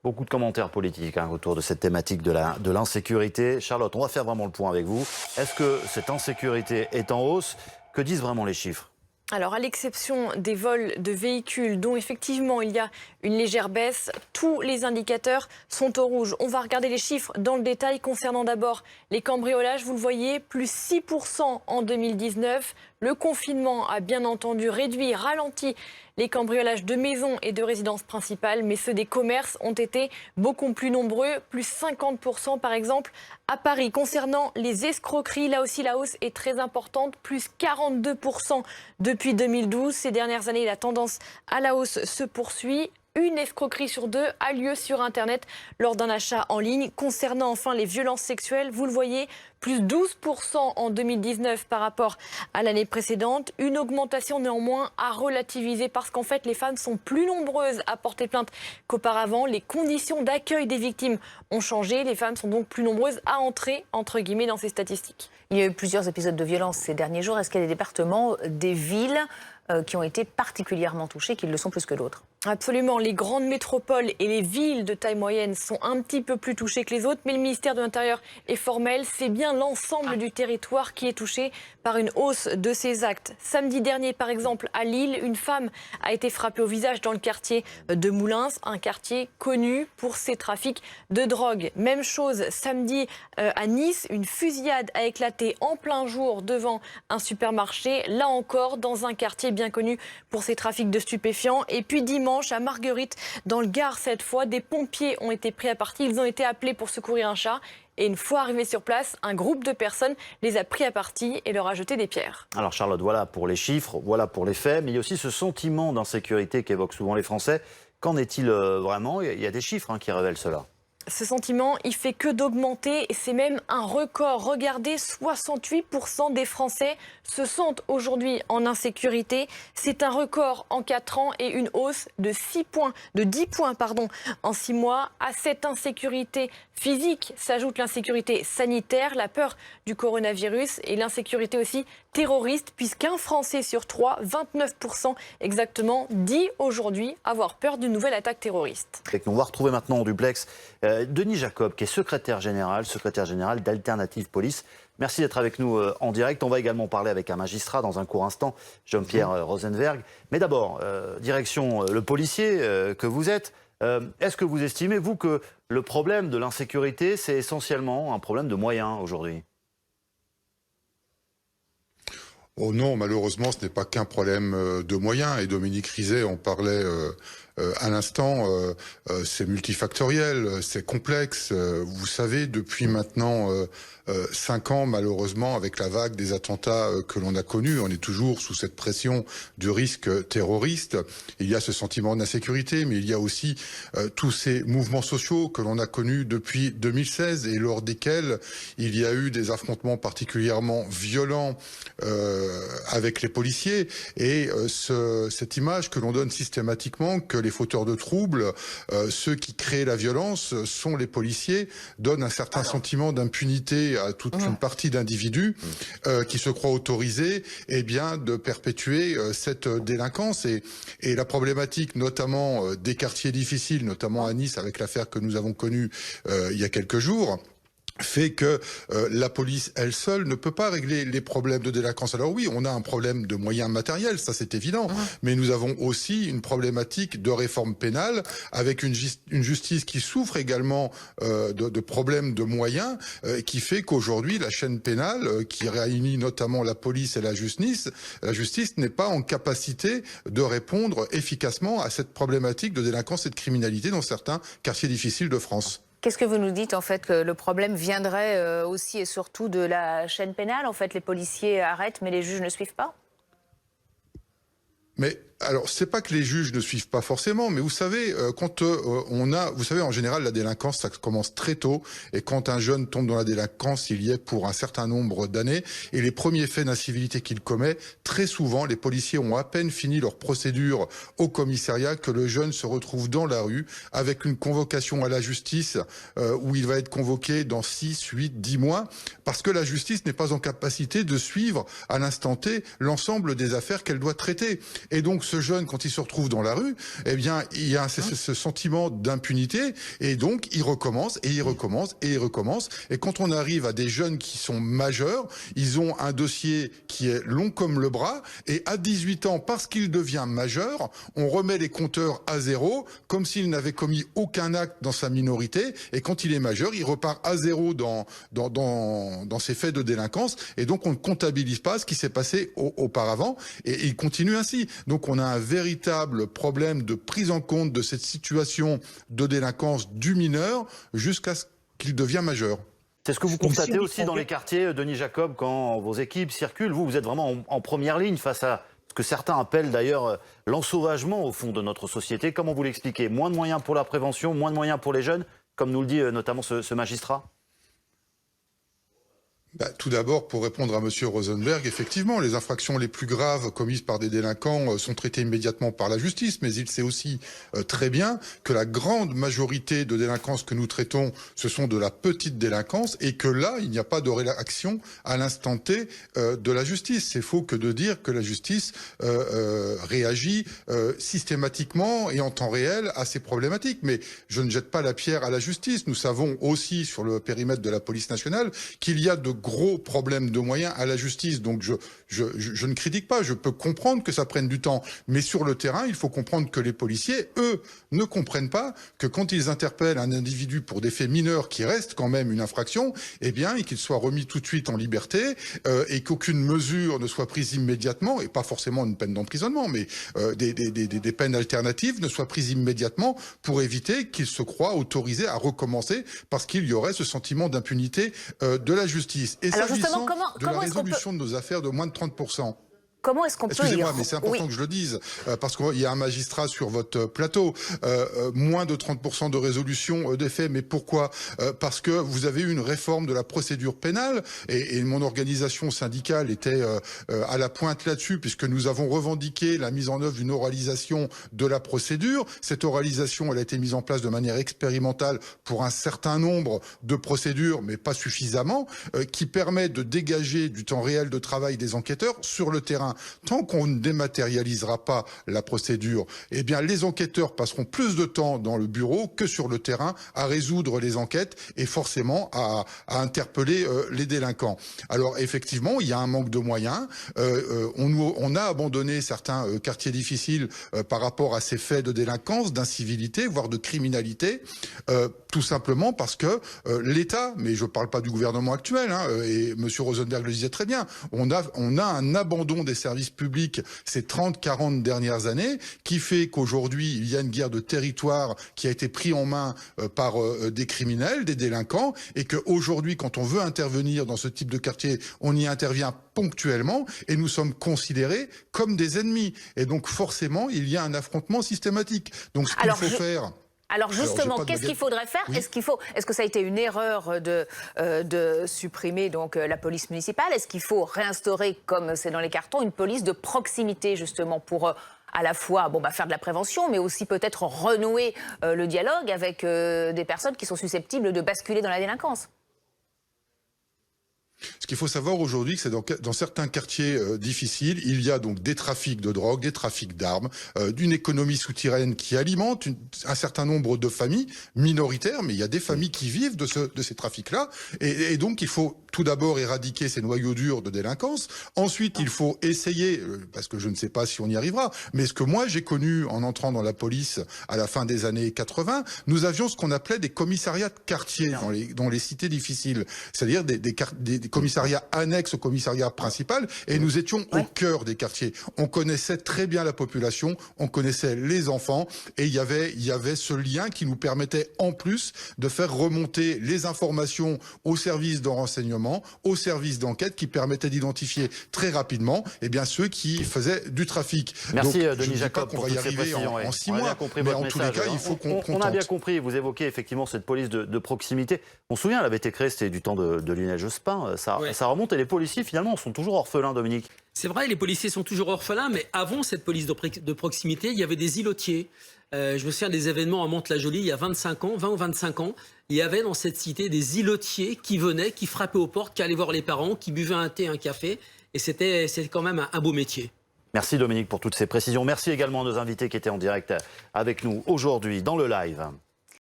Beaucoup de commentaires politiques autour de cette thématique de l'insécurité. Charlotte, on va faire vraiment le point avec vous. Est-ce que cette insécurité est en hausse? Que disent vraiment les chiffres? Alors, à l'exception des vols de véhicules dont effectivement il y a une légère baisse, tous les indicateurs sont au rouge. On va regarder les chiffres dans le détail concernant d'abord les cambriolages. Vous le voyez, plus 6% en 2019. Le confinement a bien entendu réduit, ralenti les cambriolages de maisons et de résidences principales, mais ceux des commerces ont été beaucoup plus nombreux, plus 50% par exemple à Paris. Concernant les escroqueries, là aussi la hausse est très importante, plus 42% depuis 2012. Ces dernières années, la tendance à la hausse se poursuit. Une escroquerie sur deux a lieu sur Internet lors d'un achat en ligne. Concernant enfin les violences sexuelles, vous le voyez, plus 12% en 2019 par rapport à l'année précédente. Une augmentation néanmoins à relativiser parce qu'en fait les femmes sont plus nombreuses à porter plainte qu'auparavant. Les conditions d'accueil des victimes ont changé. Les femmes sont donc plus nombreuses à entrer entre guillemets dans ces statistiques. Il y a eu plusieurs épisodes de violence ces derniers jours. Est-ce qu'il y a des départements, des villes qui ont été particulièrement touchés, qui le sont plus que d'autres? Absolument, les grandes métropoles et les villes de taille moyenne sont un petit peu plus touchées que les autres, mais le ministère de l'Intérieur est formel, c'est bien l'ensemble du territoire qui est touché par une hausse de ces actes. Samedi dernier, par exemple, à Lille, une femme a été frappée au visage dans le quartier de Moulins, un quartier connu pour ses trafics de drogue. Même chose samedi à Nice, une fusillade a éclaté en plein jour devant un supermarché, là encore dans un quartier bien connu pour ses trafics de stupéfiants. Et puis dimanche, à Marguerite, dans le Gard cette fois, des pompiers ont été pris à partie. Ils ont été appelés pour secourir un chat. Et une fois arrivés sur place, un groupe de personnes les a pris à partie et leur a jeté des pierres. Alors Charlotte, voilà pour les chiffres, voilà pour les faits, mais il y a aussi ce sentiment d'insécurité qu'évoquent souvent les Français. Qu'en est-il vraiment? Il y a des chiffres qui révèlent cela. Ce sentiment, il fait que d'augmenter et c'est même un record. Regardez, 68% des Français se sentent aujourd'hui en insécurité. C'est un record en 4 ans et une hausse de 10 points en 6 mois. À cette insécurité physique s'ajoute l'insécurité sanitaire, la peur du coronavirus et l'insécurité aussi terroriste, puisqu'un Français sur 3, 29% exactement, dit aujourd'hui avoir peur d'une nouvelle attaque terroriste. On va retrouver maintenant en duplex Denis Jacob, qui est secrétaire général d'Alternative Police. Merci d'être avec nous en direct. On va également parler avec un magistrat dans un court instant, Jean-Pierre Rosenberg. Mais d'abord, direction le policier que vous êtes. Est-ce que vous estimez, vous, que le problème de l'insécurité, c'est essentiellement un problème de moyens aujourd'hui ? Oh non, malheureusement, ce n'est pas qu'un problème de moyens. Et Dominique Rizet en parlait à l'instant. C'est multifactoriel, c'est complexe. Vous savez, depuis maintenant 5 ans, malheureusement, avec la vague des attentats que l'on a connus, on est toujours sous cette pression du risque terroriste. Il y a ce sentiment d'insécurité, mais il y a aussi tous ces mouvements sociaux que l'on a connus depuis 2016 et lors desquels il y a eu des affrontements particulièrement violents avec les policiers. Et cette image que l'on donne systématiquement, que les fauteurs de troubles, ceux qui créent la violence, sont les policiers, donne un certain sentiment d'impunité à toute une partie d'individus qui se croient autorisés de perpétuer cette délinquance. Et la problématique notamment des quartiers difficiles, notamment à Nice avec l'affaire que nous avons connue il y a quelques jours, fait que la police, elle seule, ne peut pas régler les problèmes de délinquance. Alors oui, on a un problème de moyens matériels, ça c'est évident, mais nous avons aussi une problématique de réforme pénale, avec une justice qui souffre également de problèmes de moyens, qui fait qu'aujourd'hui, la chaîne pénale, qui réunit notamment la police et la justice n'est pas en capacité de répondre efficacement à cette problématique de délinquance et de criminalité dans certains quartiers difficiles de France. Qu'est-ce que vous nous dites en fait, que le problème viendrait aussi et surtout de la chaîne pénale? En fait, les policiers arrêtent, mais les juges ne suivent pas? Mais alors, c'est pas que les juges ne suivent pas forcément, mais vous savez, quand vous savez, en général, la délinquance, ça commence très tôt, et quand un jeune tombe dans la délinquance, il y est pour un certain nombre d'années, et les premiers faits d'incivilité qu'il commet, très souvent, les policiers ont à peine fini leur procédure au commissariat que le jeune se retrouve dans la rue, avec une convocation à la justice, où il va être convoqué dans 6, 8, 10 mois, parce que la justice n'est pas en capacité de suivre à l'instant T l'ensemble des affaires qu'elle doit traiter. Et donc, ce jeune, quand il se retrouve dans la rue, eh bien, il y a ce sentiment d'impunité, et donc il recommence, et il recommence, et il recommence. Et quand on arrive à des jeunes qui sont majeurs, ils ont un dossier qui est long comme le bras, et à 18 ans, parce qu'il devient majeur, on remet les compteurs à zéro, comme s'il n'avait commis aucun acte dans sa minorité, et quand il est majeur, il repart à zéro dans ses faits de délinquance, et donc on ne comptabilise pas ce qui s'est passé auparavant, et il continue ainsi. Donc on a un véritable problème de prise en compte de cette situation de délinquance du mineur jusqu'à ce qu'il devienne majeur. C'est ce que vous constatez aussi dans les quartiers, Denis Jacob, quand vos équipes circulent. Vous êtes vraiment en première ligne face à ce que certains appellent d'ailleurs l'ensauvagement au fond de notre société. Comment vous l'expliquez? Moins de moyens pour la prévention, moins de moyens pour les jeunes, comme nous le dit notamment ce magistrat? Tout d'abord, pour répondre à M. Rosenberg, effectivement, les infractions les plus graves commises par des délinquants sont traitées immédiatement par la justice, mais il sait aussi très bien que la grande majorité de délinquances que nous traitons, ce sont de la petite délinquance, et que là, il n'y a pas de réaction à l'instant T de la justice. C'est faux que de dire que la justice réagit systématiquement et en temps réel à ces problématiques. Mais je ne jette pas la pierre à la justice. Nous savons aussi, sur le périmètre de la police nationale, qu'il y a de gros problèmes de moyens à la justice. Donc je ne critique pas, je peux comprendre que ça prenne du temps. Mais sur le terrain, il faut comprendre que les policiers, eux, ne comprennent pas que quand ils interpellent un individu pour des faits mineurs qui restent quand même une infraction, eh bien, et qu'il soit remis tout de suite en liberté, et qu'aucune mesure ne soit prise immédiatement, et pas forcément une peine d'emprisonnement, mais des peines alternatives ne soient prises immédiatement pour éviter qu'ils se croient autorisés à recommencer parce qu'il y aurait ce sentiment d'impunité de la justice. Et alors s'agissant justement, de la résolution de nos affaires de moins de 30%, comment est-ce qu'on peut... Excusez-moi, mais c'est important que je le dise, parce qu'il y a un magistrat sur votre plateau. Moins de 30% de résolution des faits, mais pourquoi? Parce que vous avez eu une réforme de la procédure pénale, et mon organisation syndicale était à la pointe là-dessus, puisque nous avons revendiqué la mise en œuvre d'une oralisation de la procédure. Cette oralisation, elle a été mise en place de manière expérimentale pour un certain nombre de procédures, mais pas suffisamment, qui permet de dégager du temps réel de travail des enquêteurs sur le terrain. Tant qu'on ne dématérialisera pas la procédure, eh bien les enquêteurs passeront plus de temps dans le bureau que sur le terrain à résoudre les enquêtes et forcément à interpeller les délinquants. Alors effectivement, il y a un manque de moyens. On a abandonné certains quartiers difficiles par rapport à ces faits de délinquance, d'incivilité, voire de criminalité, tout simplement parce que l'État, mais je ne parle pas du gouvernement actuel, et M. Rosenberg le disait très bien, on a un abandon des services publics ces 30-40 dernières années, qui fait qu'aujourd'hui, il y a une guerre de territoire qui a été prise en main par des criminels, des délinquants, et qu'aujourd'hui, quand on veut intervenir dans ce type de quartier, on y intervient ponctuellement, et nous sommes considérés comme des ennemis. Et donc, forcément, il y a un affrontement systématique. Donc, ce qu'il faut faire... Alors justement, qu'est-ce qu'il faudrait faire? Oui. Est-ce que ça a été une erreur de supprimer donc la police municipale? Est-ce qu'il faut réinstaurer, comme c'est dans les cartons, une police de proximité justement pour à la fois faire de la prévention, mais aussi peut-être renouer le dialogue avec des personnes qui sont susceptibles de basculer dans la délinquance? Ce qu'il faut savoir aujourd'hui, c'est que dans certains quartiers difficiles, il y a donc des trafics de drogue, des trafics d'armes, d'une économie souterraine qui alimente un certain nombre de familles minoritaires, mais il y a des familles qui vivent de ces trafics-là. Et donc, il faut tout d'abord éradiquer ces noyaux durs de délinquance. Ensuite, il faut essayer, parce que je ne sais pas si on y arrivera, mais ce que moi j'ai connu en entrant dans la police à la fin des années 80, nous avions ce qu'on appelait des commissariats de quartier dans les cités difficiles, c'est-à-dire des commissariats annexes au commissariat principal, et nous étions au cœur des quartiers. On connaissait très bien la population, on connaissait les enfants, et il y avait ce lien qui nous permettait en plus de faire remonter les informations aux services de renseignement, aux services d'enquête, qui permettaient d'identifier très rapidement ceux qui faisaient du trafic. Merci Donc, Denis Jacob pour y arriver en 6 mois, mais en tous les cas, il faut qu'on on a bien compris, vous évoquez effectivement cette police de proximité. On se souvient, elle avait été créée, c'était du temps de Lionel Jospin, ça remonte, et les policiers finalement sont toujours orphelins, Dominique. C'est vrai, les policiers sont toujours orphelins, mais avant cette police de proximité, il y avait des îlotiers. Je me souviens des événements à Mantes-la-Jolie, il y a 20 ou 25 ans. Il y avait dans cette cité des îlotiers qui venaient, qui frappaient aux portes, qui allaient voir les parents, qui buvaient un thé, un café. Et c'était quand même un beau métier. Merci Dominique pour toutes ces précisions. Merci également à nos invités qui étaient en direct avec nous aujourd'hui dans le live.